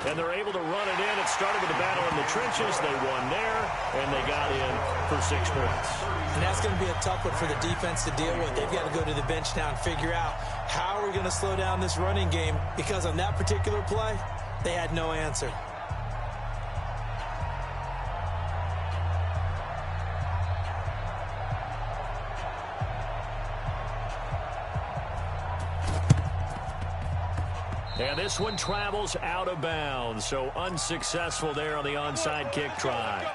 And they're able to run it in. It started with a battle in the trenches. They won there, and they got in for 6 points. And that's going to be a tough one for the defense to deal with. They've got to go to the bench now and figure out how we're going to slow down this running game, because on that particular play, they had no answer. And this one travels out of bounds, so unsuccessful there on the onside kick try.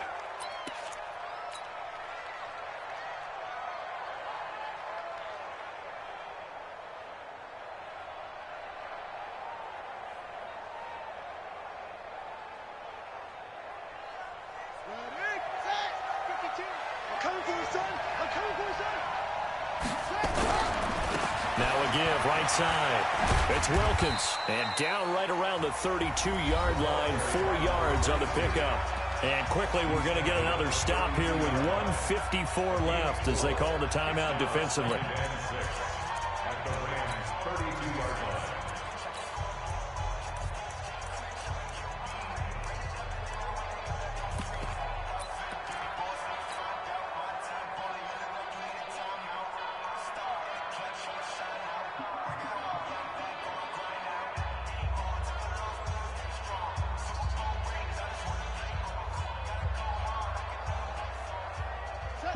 Right side. It's Wilkins. And down right around the 32-yard line, 4 yards on the pickup. And quickly we're going to get another stop here with 1:54 left as they call the timeout defensively.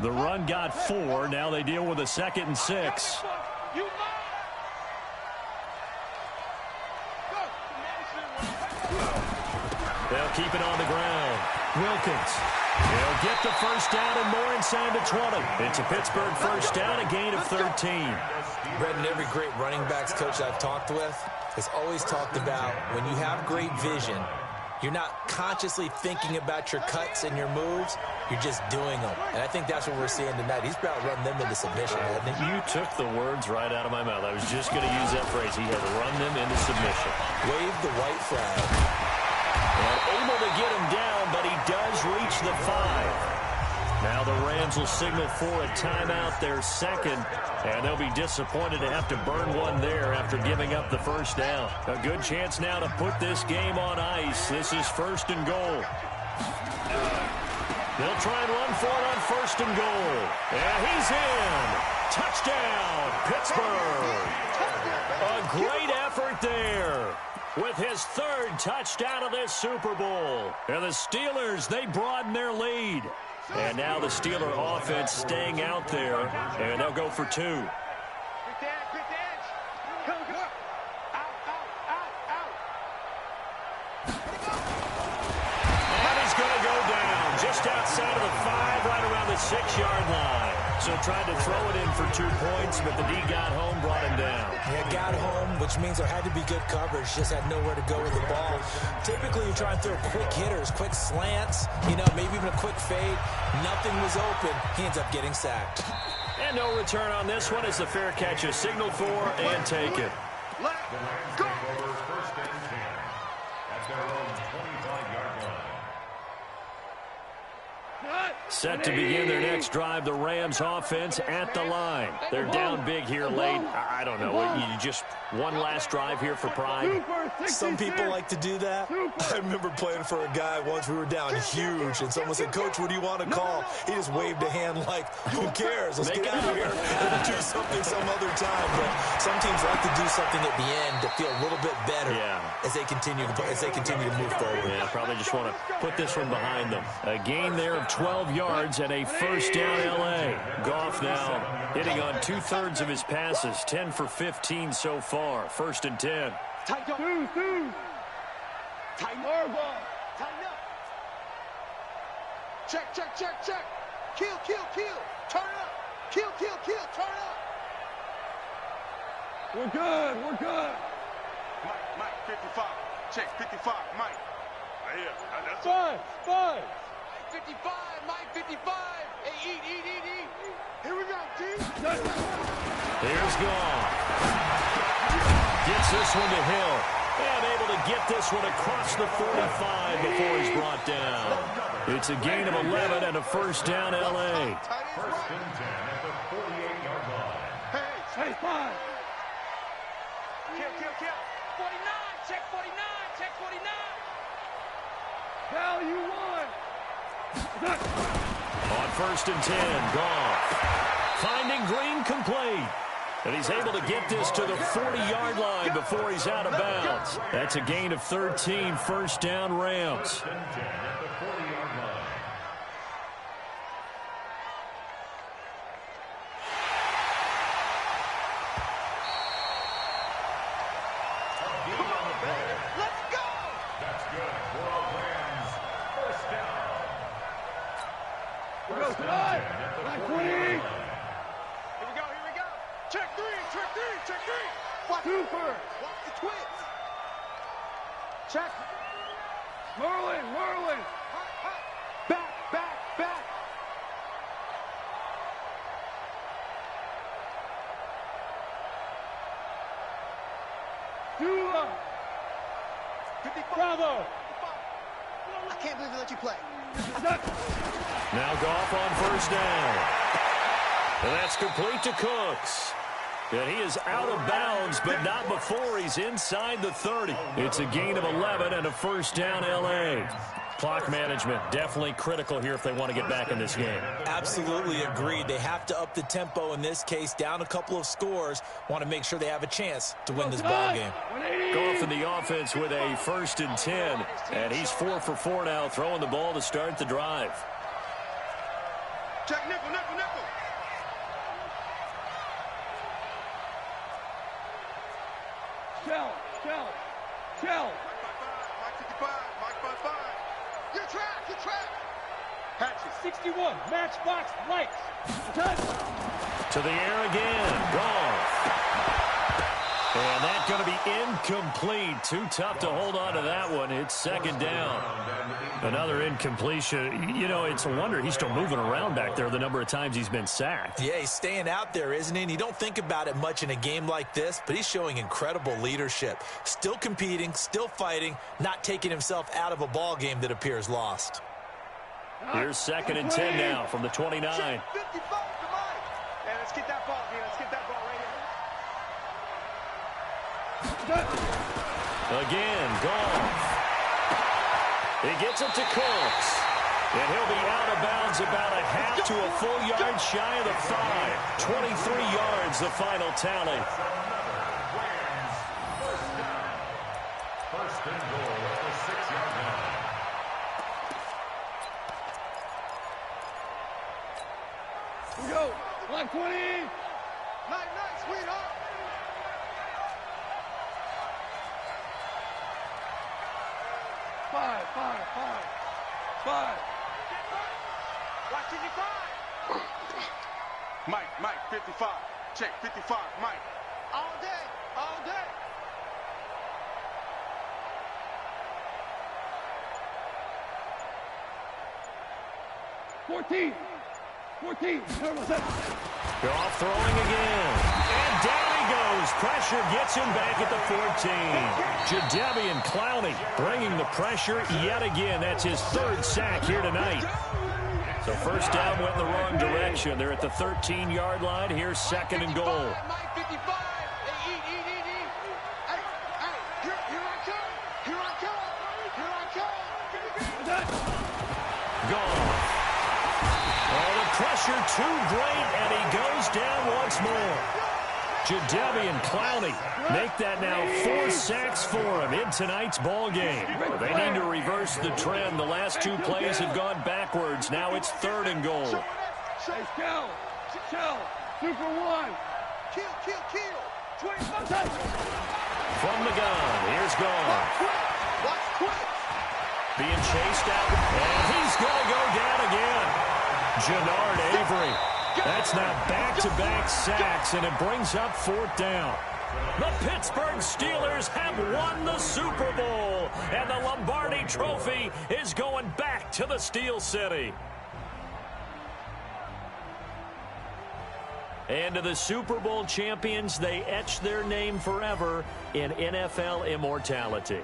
The run got 4. Now they deal with a 2nd and 6. keep it on the ground. Wilkins. He'll get the first down and more inside the 20. It's a Pittsburgh first down, a gain of 13. Brendan, every great running backs coach I've talked with has always talked about when you have great vision, you're not consciously thinking about your cuts and your moves. You're just doing them. And I think that's what we're seeing tonight. He's about to run them into submission, hasn't he? You took the words right out of my mouth. I was just going to use that phrase. He had run them into submission. Wave the white flag. And able to get him down, but he does reach the 5. Now the Rams will signal for a timeout, their second, and they'll be disappointed to have to burn one there after giving up the first down. A good chance now to put this game on ice. This is first and goal. They'll try and run for it on first and goal. And he's in. Touchdown, Pittsburgh. A great effort there with his third touchdown of this Super Bowl. And the Steelers, they broaden their lead. And now the Steeler offense staying out there, and they'll go for 2. Good dash. Go. Out. And he's going to go down just outside of the 5, right around the 6-yard line. So tried to throw it in for 2 points, but the D got home, brought him down. Yeah, got home, which means there had to be good coverage. Just had nowhere to go with the ball. Typically, you try and throw quick hitters, quick slants, maybe even a quick fade. Nothing was open. He ends up getting sacked. And no return on this one as the fair catch is signaled for and taken. Let's go. First and 10 at their own 25-yard line. Set to begin their next drive, the Rams offense at the line. They're down big here late. I don't know. You just one last drive here for pride? Some people like to do that. I remember playing for a guy once. We were down huge, and someone said, "Coach, what do you want to call?" He just waved a hand like, "Who cares? Let's get out of here and do something some other time." But some teams like to do something at the end to feel a little bit better as they continue to move forward. Yeah, probably just want to put this one behind them. A gain there of 12 yards and a first down L.A. Goff now hitting on 2/3 of his passes, 10 for 15 so far. First and 10. Tighten up. Tighten up. Check. Kill. Turn up. Kill. Turn up. We're good. Mike, 55. Check, 55. Mike. Right here. That's 5. 55. Mike, 55. Hey, eat. Here we go, G. Here's Goff. Gets this one to Hill. And able to get this one across the 45 before he's brought down. It's a gain of 11 and a first down L.A. First and 10 at the 48-yard line. Hey, 5. Kill. 49. Check 49. Value 1. On first and 10, Goff. Finding Green complete. And he's able to get this to the 40-yard line before he's out of bounds. That's a gain of 13, first down Rams. First and 10 at the 40-yard line. Come on, baby. Let's go. That's good for a Rams first down. First and 10 at the 40-yard line. Here we go. Check 3. Watch the twins. Check. Merlin. Back. Dula. Bravo. I can't believe they let you play. Now Goff on first down. And that's complete to Cooks. And he is out of bounds, but not before he's inside the 30. It's a gain of 11 and a first down L.A. Clock management definitely critical here if they want to get back in this game. Absolutely agreed. They have to up the tempo in this case, down a couple of scores. Want to make sure they have a chance to win this ball game. Goff in the offense with a first and 10, and he's 4 for 4 now, throwing the ball to start the drive. Check nickel. Shell. Mike 55. You're trapped. You're trapped. Hatchet. 61, matchbox lights. Touch. To the air again. Gone. And that's going to be incomplete. Too tough to hold on to that one. It's second down. Another incompletion. You know, it's a wonder he's still moving around back there the number of times he's been sacked. Yeah, he's staying out there, isn't he? And you don't think about it much in a game like this, but he's showing incredible leadership. Still competing, still fighting, not taking himself out of a ball game that appears lost. Here's second and 10 now from the 29. 55 to Mike. Hey, let's get that ball here. Let's get that ball right here. Again, Goff. He gets it to Cooks. And he'll be out of bounds about a half to a full yard shy of the 5. 23 yards, the final tally. First and goal at the 6-yard line. Here we go. 120. Night, sweetheart. Five. Watch 55. Mike, 55. Check, 55, Mike. All day. 14. Turtle set. Goff throwing again. And down he goes. Pressure gets him back at the 14. Jadeveon Clowney bringing the pressure yet again. That's his third sack here tonight. So first down went in the wrong direction. They're at the 13-yard line. Here's second and goal. Mike, 55. Hey, eat. Hey, here I come. Gone. Oh, the pressure too great, and he goes down once more. Jadeveon Clowney make that now 4 sacks for him in tonight's ball game. They need to reverse the trend. The last 2 plays have gone backwards. Now it's third and goal. Shell. Super 1. Kill. 25 touch. From the gun, here's Goff. Watch quick. Being chased out, and he's going to go down again. Jannard Avery. That's now back-to-back sacks, and it brings up fourth down. The Pittsburgh Steelers have won the Super Bowl, and the Lombardi Trophy is going back to the Steel City. And to the Super Bowl champions, they etch their name forever in NFL immortality.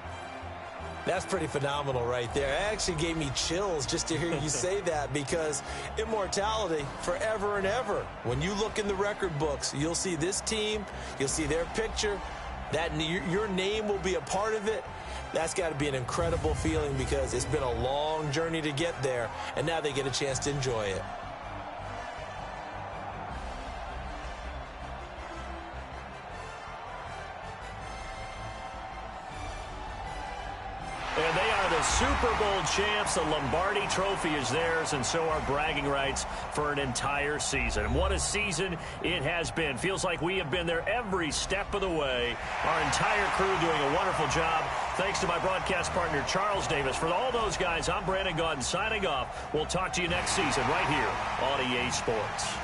That's pretty phenomenal right there. It actually gave me chills just to hear you say that, because immortality forever and ever. When you look in the record books, you'll see this team, you'll see their picture, that your name will be a part of it. That's got to be an incredible feeling, because it's been a long journey to get there, and now they get a chance to enjoy it. And they are the Super Bowl champs. The Lombardi Trophy is theirs, and so are bragging rights for an entire season. What a season it has been. Feels like we have been there every step of the way. Our entire crew doing a wonderful job. Thanks to my broadcast partner, Charles Davis. For all those guys, I'm Brandon Gaudin signing off. We'll talk to you next season right here on EA Sports.